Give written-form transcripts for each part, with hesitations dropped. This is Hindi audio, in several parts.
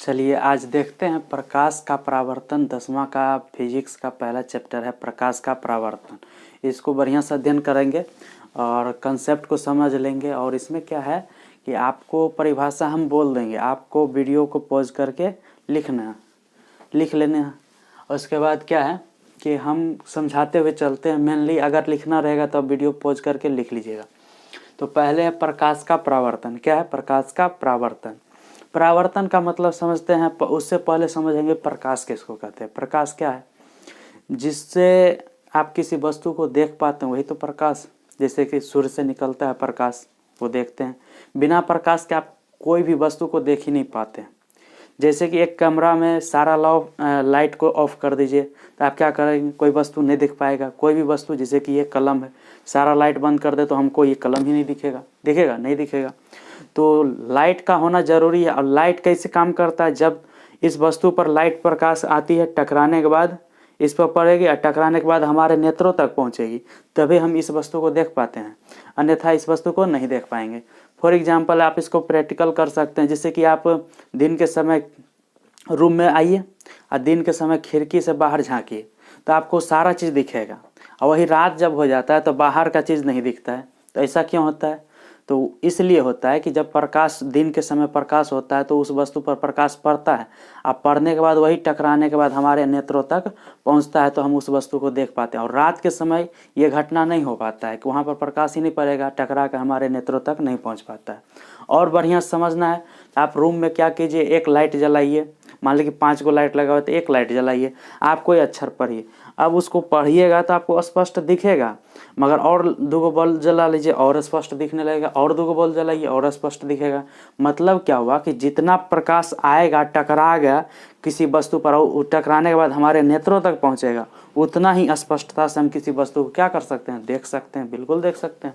चलिए आज देखते हैं प्रकाश का परावर्तन। 10वां का फिजिक्स का पहला चैप्टर है प्रकाश का परावर्तन। इसको बढ़िया से अध्ययन करेंगे और कंसेप्ट को समझ लेंगे। और इसमें क्या है कि आपको परिभाषा हम बोल देंगे, आपको वीडियो को पॉज करके लिख लेना है। और उसके बाद क्या है कि हम समझाते हुए चलते हैं। मेनली अगर लिखना रहेगा तो आप वीडियो पॉज करके लिख लीजिएगा। तो पहले है प्रकाश का परावर्तन। क्या है प्रकाश का परावर्तन? परावर्तन का मतलब समझते हैं, उससे पहले समझेंगे प्रकाश किसको कहते हैं। प्रकाश क्या है? जिससे आप किसी वस्तु को देख पाते हैं वही तो प्रकाश। जैसे कि सूर्य से निकलता है प्रकाश, वो देखते हैं। बिना प्रकाश के आप कोई भी वस्तु को देख ही नहीं पाते। जैसे कि एक कमरा में सारा लाइट को ऑफ कर दीजिए तो आप क्या करेंगे? कोई वस्तु नहीं दिख पाएगा। कोई भी वस्तु, जैसे कि ये कलम है, सारा लाइट बंद कर दे तो हमको ये कलम ही नहीं दिखेगा। दिखेगा? नहीं दिखेगा। तो लाइट का होना जरूरी है। और लाइट कैसे काम करता है? जब इस वस्तु पर लाइट प्रकाश आती है, टकराने के बाद इस पर पड़ेगी और टकराने के बाद हमारे नेत्रों तक पहुंचेगी, तभी हम इस वस्तु को देख पाते हैं, अन्यथा इस वस्तु को नहीं देख पाएंगे। फॉर एग्जाम्पल आप इसको प्रैक्टिकल कर सकते हैं। जैसे कि आप दिन के समय रूम में आइए और दिन के समय खिड़की से बाहर झांकिए तो आपको सारा चीज़ दिखेगा। और वही रात जब हो जाता है तो बाहर का चीज़ नहीं दिखता है। तो ऐसा क्यों होता है? तो इसलिए होता है कि जब प्रकाश, दिन के समय प्रकाश होता है तो उस वस्तु पर प्रकाश पड़ता है। अब पड़ने के बाद वही टकराने के बाद हमारे नेत्रों तक पहुंचता है तो हम उस वस्तु को देख पाते हैं। और रात के समय ये घटना नहीं हो पाता है कि वहाँ पर प्रकाश ही नहीं पड़ेगा, टकरा कर हमारे नेत्रों तक नहीं पहुँच पाता है। और बढ़िया समझना है, आप रूम में क्या कीजिए, एक लाइट जलाइए। मान लीजिए 5 गो लाइट लगा हुआ है तो एक लाइट जलाइए। आप कोई अक्षर पढ़िए। अब उसको पढ़िएगा तो आपको स्पष्ट दिखेगा, मगर और 2 गो बल्ब जला लीजिए और स्पष्ट दिखने लगेगा। और 2 गो बल्ब जलाइए और स्पष्ट दिखेगा। मतलब क्या हुआ कि जितना प्रकाश आएगा, टकराएगा किसी वस्तु पर, टकराने के बाद हमारे नेत्रों तक पहुंचेगा, उतना ही स्पष्टता से हम किसी वस्तु को क्या कर सकते हैं? देख सकते हैं। बिल्कुल देख सकते हैं।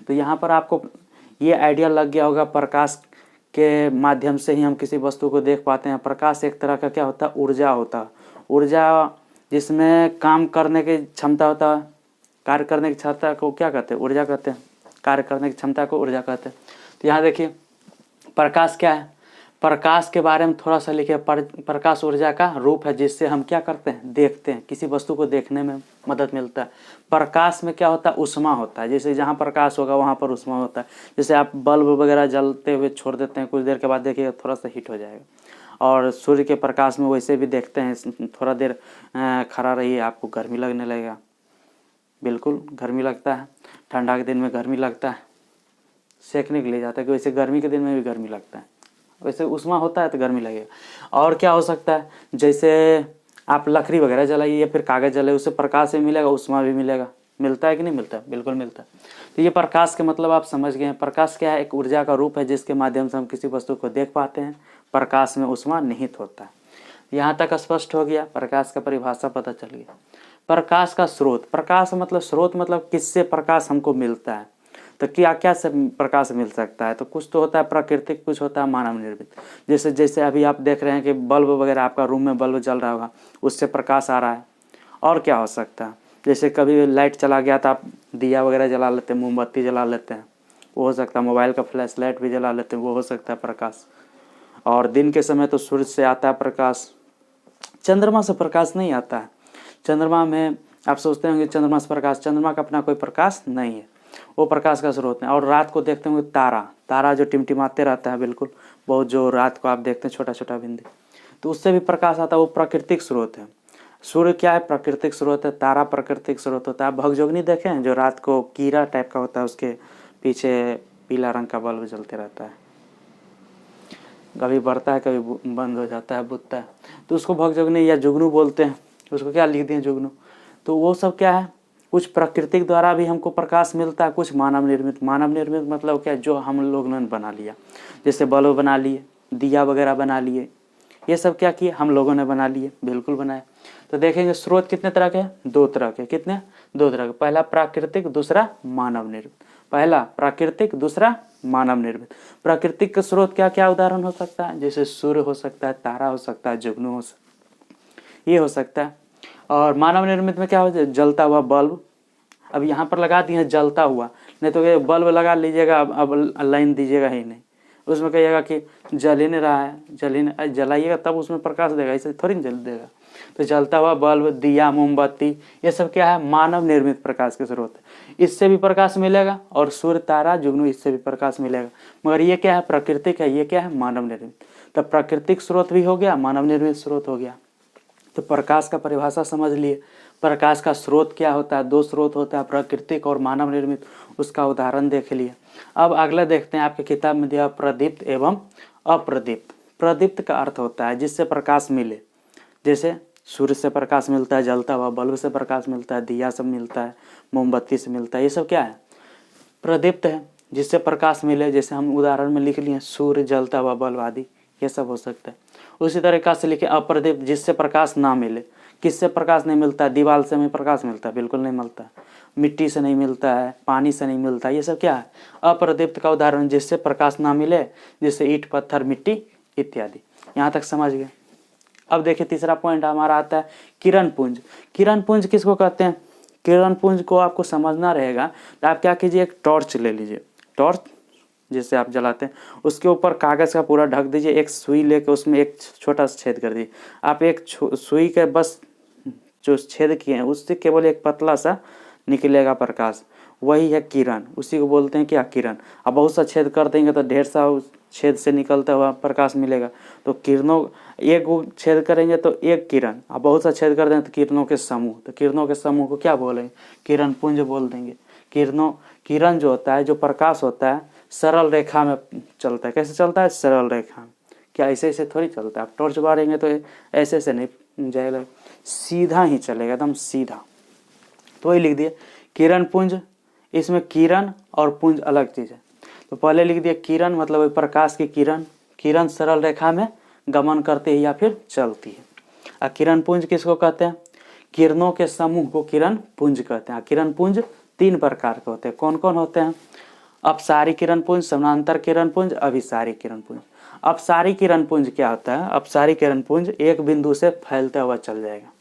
तो यहाँ पर आपको ये आइडिया लग गया होगा, प्रकाश के माध्यम से ही हम किसी वस्तु को देख पाते हैं। प्रकाश एक तरह का क्या होता है? ऊर्जा होता है। ऊर्जा जिसमें काम करने की क्षमता होता है, कार्य करने की क्षमता को क्या कहते हैं? ऊर्जा कहते हैं। कार्य करने की क्षमता को ऊर्जा कहते हैं। तो यहाँ देखिए प्रकाश क्या है। प्रकाश के बारे में थोड़ा सा लिखिए। प्रकाश ऊर्जा का रूप है जिससे हम क्या करते हैं? देखते हैं। किसी वस्तु को देखने में मदद मिलता है। प्रकाश में क्या होता है? ऊष्मा होता है। जैसे जहाँ प्रकाश होगा वहाँ पर ऊष्मा होता है। जैसे आप बल्ब वगैरह जलते हुए छोड़ देते हैं, कुछ देर के बाद देखिएगा थोड़ा सा हीट हो जाएगा। और सूर्य के प्रकाश में वैसे भी देखते हैं, थोड़ा देर खड़ा रहिए आपको गर्मी लगने लगेगा। बिल्कुल गर्मी लगता है। ठंडा के दिन में गर्मी लगता है, सेकने के लिए जाता है कि वैसे गर्मी के दिन में भी गर्मी लगता है। वैसे उष्मा होता है तो गर्मी लगेगा। और क्या हो सकता है? जैसे आप लकड़ी वगैरह जलाइए या फिर कागज़ जलाइए, उससे प्रकाश भी मिलेगा, उष्मा भी मिलेगा। मिलता है कि नहीं मिलता? बिल्कुल मिलता है। तो ये प्रकाश के मतलब आप समझ गए हैं। प्रकाश क्या है? एक ऊर्जा का रूप है जिसके माध्यम से हम किसी वस्तु को देख पाते हैं। प्रकाश में उष्मा निहित होता है। यहाँ तक स्पष्ट हो गया। प्रकाश का परिभाषा पता चल गया। प्रकाश का स्रोत। प्रकाश मतलब स्रोत, मतलब किससे प्रकाश हमको मिलता है। तो क्या क्या से प्रकाश मिल सकता है? तो कुछ तो होता है प्राकृतिक, कुछ होता है मानव निर्मित। जैसे अभी आप देख रहे हैं कि बल्ब वगैरह, आपका रूम में बल्ब जल रहा होगा, उससे प्रकाश आ रहा है। और क्या हो सकता है? जैसे कभी लाइट चला गया तो आप दिया वगैरह जला लेते हैं, मोमबत्ती जला लेते हैं, वो हो सकता है। मोबाइल का फ्लैश लाइट भी जला लेते हैं, वो हो सकता है प्रकाश। और दिन के समय तो सूर्य से आता है प्रकाश। चंद्रमा से प्रकाश नहीं आता है। चंद्रमा में आप सोचते होंगे चंद्रमा से प्रकाश, चंद्रमा का अपना कोई प्रकाश नहीं है, वो प्रकाश का स्रोत है। और रात को देखते होंगे तारा जो टिमटिमाते रहता है, बिल्कुल बहुत, जो रात को आप देखते हैं छोटा छोटा बिंदु, तो उससे भी प्रकाश आता है। वो प्राकृतिक स्रोत है। सूर्य क्या है? प्राकृतिक स्रोत है। तारा प्राकृतिक स्रोत होता है। आप भगजोगनी देखें हैं जो रात को कीड़ा टाइप का होता है, उसके पीछे पीला रंग का बल्ब जलते रहता है, कभी बढ़ता है कभी बंद हो जाता है, बुझता है, तो उसको भगजोगनी या जुगनू बोलते हैं। उसको क्या लिख दिए? जुगनू। तो वो सब क्या है? कुछ प्राकृतिक द्वारा भी हमको प्रकाश मिलता है, कुछ मानव निर्मित। मानव निर्मित मतलब क्या? जो हम लोग ने बना लिया। जैसे बल्ब बना लिए, दिया वगैरह बना लिए, ये सब क्या किए? हम लोगों ने बना लिए। बिल्कुल बनाए। तो देखेंगे स्रोत कितने तरह के हैं? 2 तरह के। कितने? 2 तरह के। पहला प्राकृतिक, दूसरा मानव निर्मित। पहला प्राकृतिक, दूसरा मानव निर्मित। प्राकृतिक का स्रोत क्या क्या उदाहरण हो सकता है? जैसे सूर्य हो सकता है, तारा हो सकता है, जुगनू हो सकता है, ये हो सकता है। और मानव निर्मित में क्या हो? जलता हुआ बल्ब। अब यहाँ पर लगा दिए जलता हुआ, नहीं तो ये बल्ब लगा लीजिएगा, अब लाइन दीजिएगा ही नहीं, उसमें कहिएगा कि जल ही नहीं रहा है, जलाइएगा तब उसमें प्रकाश देगा, इसे थोड़ी ना जल देगा। तो जलता हुआ बल्ब, दिया, मोमबत्ती, ये सब क्या है, मानव निर्मित प्रकाश के स्रोत है। इससे भी प्रकाश मिलेगा और सूर्य, तारा, जुगनू, इससे भी प्रकाश मिलेगा। मगर ये क्या है, प्राकृतिक है, ये क्या है, मानव निर्मित। तो प्राकृतिक स्रोत भी हो गया, मानव निर्मित स्रोत हो गया। तो प्रकाश का परिभाषा समझ लिए। प्रकाश का स्रोत क्या होता है, दो स्रोत होता है, प्राकृतिक और मानव निर्मित। उसका उदाहरण देख लिए। अब अगला देखते हैं, आपके किताब में दिया प्रदीप्त एवं अप्रदीप्त। प्रदीप्त का अर्थ होता है जिससे प्रकाश मिले, जैसे सूर्य से प्रकाश मिलता है, जलता हुआ बल्ब से प्रकाश मिलता है, दिया से मिलता है, मोमबत्ती से मिलता है, ये सब क्या है, प्रदीप्त है, जिससे प्रकाश मिले। जैसे हम उदाहरण में लिख लिए सूर्य, जलता हुआ बल्ब आदि, ये सब हो सकता है। उसी तरीका से लिखे अप्रदीप्त, जिससे प्रकाश ना मिले। किससे प्रकाश नहीं मिलता है, दीवार से हमें प्रकाश मिलता है, बिल्कुल नहीं मिलता है। मिट्टी से नहीं मिलता है, पानी से नहीं मिलता है, ये सब क्या है, अप्रदीप्त का उदाहरण, जिससे प्रकाश ना मिले, जैसे ईंट, पत्थर, मिट्टी इत्यादि। यहाँ तक समझ गए। अब देखिए तीसरा पॉइंट हमारा आता है किरण पुंज। किरण पुंज किसको कहते हैं, किरण पुंज को आपको समझना रहेगा। तो आप क्या कीजिए, एक टॉर्च ले लीजिए, टॉर्च जिससे आप जलाते हैं, उसके ऊपर कागज़ का पूरा ढक दीजिए, एक सुई लेके उसमें एक छोटा सा छेद कर दीजिए। आप एक सुई के बस जो छेद किए हैं उससे केवल एक पतला सा निकलेगा प्रकाश, वही है किरण, उसी को बोलते हैं क्या, किरण। अब बहुत सा छेद कर देंगे तो ढेर सा उस छेद से निकलता हुआ प्रकाश मिलेगा। तो किरणों, एक छेद करेंगे तो एक किरण, अब बहुत सा छेद कर देंगे तो किरणों के समूह, तो किरणों के समूह को क्या बोलेंगे, किरण पुंज बोल देंगे। किरण जो होता है, जो प्रकाश होता है, सरल रेखा में चलता है। कैसे चलता है, सरल रेखा में, क्या ऐसे ऐसे थोड़ी चलता है। आप टॉर्च बारेंगे तो ऐसे ऐसे नहीं जाएगा, सीधा ही चलेगा, एकदम सीधा। तो वही लिख दिए किरण पुंज। इसमें किरण और पुंज अलग चीज़ है। तो पहले लिख दिया किरण मतलब प्रकाश की किरण, किरण सरल रेखा में गमन करती है या फिर चलती है। और किरण पुंज किसको कहते हैं, किरणों के समूह को किरण पुंज कहते हैं। किरण पुंज 3 प्रकार के होते हैं। कौन कौन होते हैं, अपसारी किरण पुंज, समानांतर किरण पुंज, अभिसारी किरण पुंज। अपसारी किरण पुंज क्या होता है, अपसारी किरण पुंज एक बिंदु से फैलता हुआ चल जाएगा।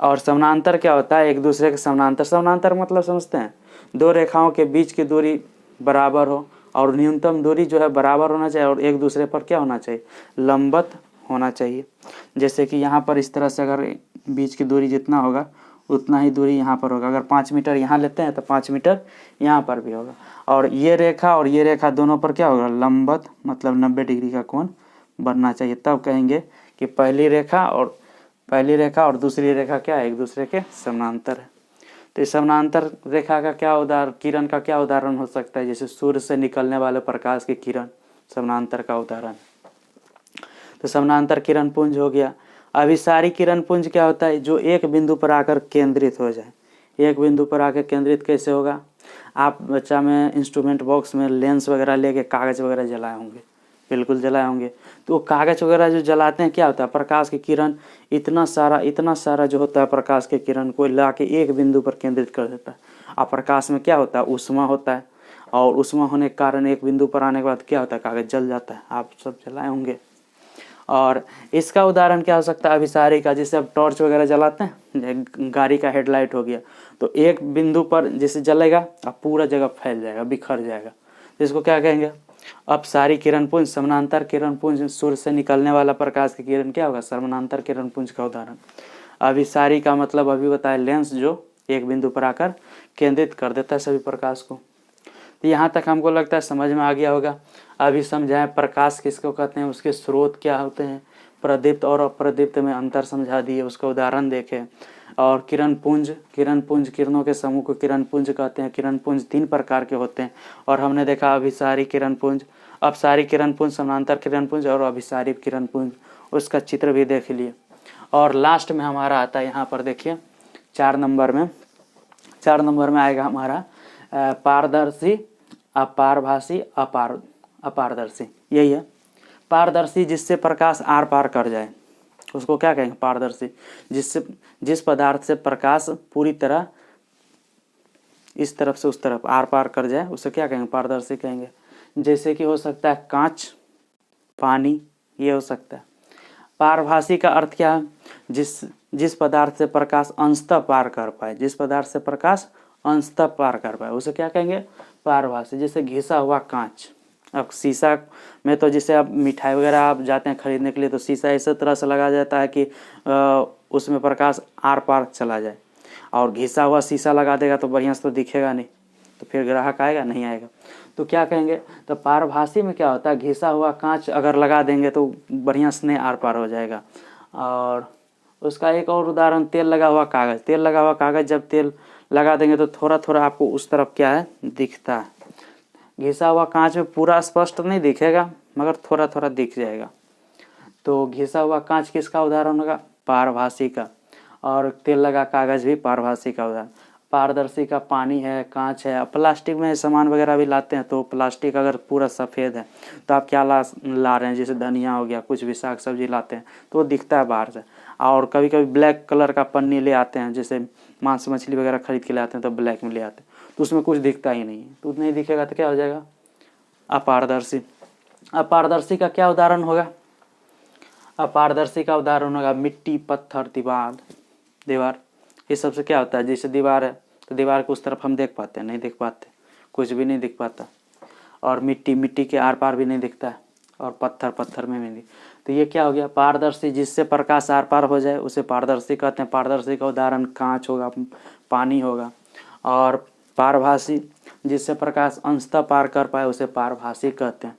और समानांतर क्या होता है, एक दूसरे के समानांतर। समानांतर मतलब समझते हैं, दो रेखाओं के बीच की दूरी बराबर हो और न्यूनतम दूरी जो है बराबर होना चाहिए, और एक दूसरे पर क्या होना चाहिए, लंबवत होना चाहिए। जैसे कि यहाँ पर इस तरह से अगर बीच की दूरी जितना होगा उतना ही दूरी यहाँ पर होगा। अगर 5 मीटर यहाँ लेते हैं तो 5 मीटर यहाँ पर भी होगा। और ये रेखा दोनों पर क्या होगा, लंबवत, मतलब 90 डिग्री का कोण बनना चाहिए। तब कहेंगे कि पहली रेखा और दूसरी रेखा क्या है, एक दूसरे के समानांतर है। तो इस समानांतर रेखा का क्या किरण का क्या उदाहरण हो सकता है, जैसे सूर्य से निकलने वाले प्रकाश की किरण समानांतर का उदाहरण। तो समानांतर किरण पुंज हो गया। अभिसारी किरण पुंज क्या होता है, जो एक बिंदु पर आकर केंद्रित हो जाए। एक बिंदु पर आकर केंद्रित कैसे होगा, आप बच्चा में इंस्ट्रूमेंट बॉक्स में लेंस वगैरह लेके कागज़ वगैरह जलाए होंगे, बिल्कुल जलाए होंगे। तो कागज़ वगैरह जो जलाते हैं क्या होता है, प्रकाश की किरण इतना सारा जो होता है प्रकाश के किरण को ला के एक बिंदु पर केंद्रित कर देता है। और प्रकाश में क्या होता है, ऊष्मा होता है, और ऊष्मा होने के कारण एक बिंदु पर आने के बाद क्या होता है, कागज़ जल जाता है। आप सब जलाए होंगे। और इसका उदाहरण क्या हो सकता है, अभिसारी का, जैसे अब टॉर्च वगैरह जलाते हैं, गाड़ी का हेडलाइट हो गया, तो एक बिंदु पर जैसे जलेगा अब पूरा जगह फैल जाएगा, बिखर जाएगा। इसको क्या कहेंगे, अपसारी किरण पुंज। समानांतर किरण पुंज, सूर्य से निकलने वाला प्रकाश की किरण क्या होगा, समानांतर किरण पुंज का उदाहरण। अभिसारी का मतलब अभी बताया, लेंस जो एक बिंदु पर आकर केंद्रित कर देता है सभी प्रकाश को। तो यहाँ तक हमको लगता है समझ में आ गया होगा। अभी समझाएं प्रकाश किसको कहते हैं, उसके स्रोत क्या होते हैं, प्रदीप्त और अप्रदीप्त में अंतर समझा दिए, उसका उदाहरण देखें। और किरण पुंज किरणों के समूह को किरण पुंज कहते हैं। किरण पुंज 3 प्रकार के होते हैं, और हमने देखा अभिसारी किरण पुंज, अपसारी किरण पुंज, समानांतर किरण पुंज और अभिसारी किरण पुंज। उसका चित्र भी देख लिए। और लास्ट में हमारा आता है, यहाँ पर देखिए 4 नंबर में आएगा हमारा पारदर्शी, अपारभासी, अपारदर्शी। यही है पारदर्शी, जिससे प्रकाश आर पार कर जाए, उसको क्या कहेंगे, पारदर्शी। जिस पदार्थ से प्रकाश पूरी तरह इस तरफ से उस तरफ आर पार कर जाए, उसे क्या कहेंगे, पारदर्शी कहेंगे। जैसे कि हो सकता है कांच, पानी, ये हो सकता है। पारभासी का अर्थ क्या है, जिस पदार्थ से प्रकाश अंशतः पार कर पाए, जिस पदार्थ से प्रकाश अंशतः पार कर पाए, उसे क्या कहेंगे, पारभासी। जैसे घिसा हुआ कांच, अब शीशा में तो जैसे आप मिठाई वगैरह आप जाते हैं खरीदने के लिए तो शीशा इस तरह से लगा जाता है कि उसमें प्रकाश आर पार चला जाए, और घिसा हुआ शीशा लगा देगा तो बढ़िया से तो दिखेगा नहीं, तो फिर ग्राहक आएगा नहीं आएगा। तो क्या कहेंगे, तो पारभासी में क्या होता है, घिसा हुआ कांच अगर लगा देंगे तो बढ़िया से आर पार हो जाएगा। और उसका एक और उदाहरण तेल लगा हुआ कागज़। तेल लगा हुआ कागज़ जब तेल लगा देंगे तो थोड़ा थोड़ा आपको उस तरफ क्या है दिखता है। घिसा हुआ कांच में पूरा स्पष्ट नहीं दिखेगा मगर थोड़ा थोड़ा दिख जाएगा। तो घिसा हुआ कांच किसका उदाहरण होगा, पारभासी का। और तेल लगा कागज़ भी पारभासी का उदाहरण। पारदर्शी का पानी है, कांच है। प्लास्टिक में सामान वगैरह भी लाते हैं तो प्लास्टिक अगर पूरा सफ़ेद है तो आप क्या ला रहे हैं, जैसे धनिया हो गया, कुछ भी साग सब्जी लाते हैं तो वो दिखता है बाहर से। और कभी कभी ब्लैक कलर का पन्नी ले आते हैं, जैसे मांस मछली वगैरह खरीद के ले आते हैं तो ब्लैक में ले आते हैं तो उसमें कुछ दिखता ही नहीं है, तो नहीं दिखेगा तो क्या हो जाएगा, अपारदर्शी। अपारदर्शी का क्या उदाहरण होगा, अपारदर्शी का उदाहरण होगा मिट्टी, पत्थर, दीवार। ये सबसे क्या होता है, जैसे दीवार है तो दीवार को उस तरफ हम देख पाते हैं, नहीं देख पाते, कुछ भी नहीं दिख पाता। और मिट्टी के आर पार भी नहीं दिखता है, और पत्थर में भी नहीं। तो ये क्या हो गया, पारदर्शी। जिससे प्रकाश आर पार हो जाए उसे पारदर्शी कहते हैं। पारदर्शी का उदाहरण कांच होगा, पानी होगा। और पारभासी, जिससे प्रकाश अंशतः पार कर पाए उसे पारभासी कहते हैं।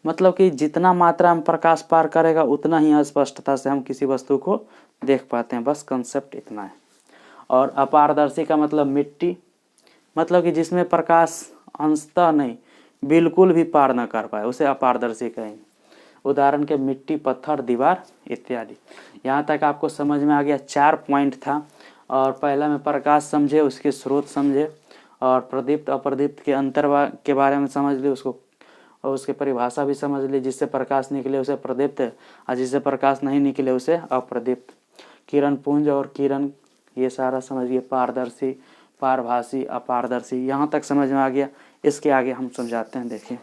मतलब कि जितना मात्रा में प्रकाश पार करेगा उतना ही स्पष्टता से हम किसी वस्तु को देख पाते हैं। बस कंसेप्ट इतना है। और अपारदर्शी का मतलब मिट्टी, मतलब कि जिसमें प्रकाश अंशतः नहीं बिल्कुल भी पार न कर पाए उसे अपारदर्शी कहेंगे। उदाहरण के मिट्टी, पत्थर, दीवार इत्यादि। यहाँ तक आपको समझ में आ गया। 4 पॉइंट था। और पहला में प्रकाश समझे, उसके स्रोत समझे, और प्रदीप्त अप्रदीप्त के अंतर के बारे में समझ लिए उसको, और उसकी परिभाषा भी समझ ली। जिससे प्रकाश निकले उसे प्रदीप्त, और जिससे प्रकाश नहीं निकले उसे अप्रदीप्त। किरण पुंज और किरण, ये सारा समझिए। पारदर्शी, पारभासी, अपारदर्शी, यहाँ तक समझ में आ गया। इसके आगे हम समझाते हैं, देखिए।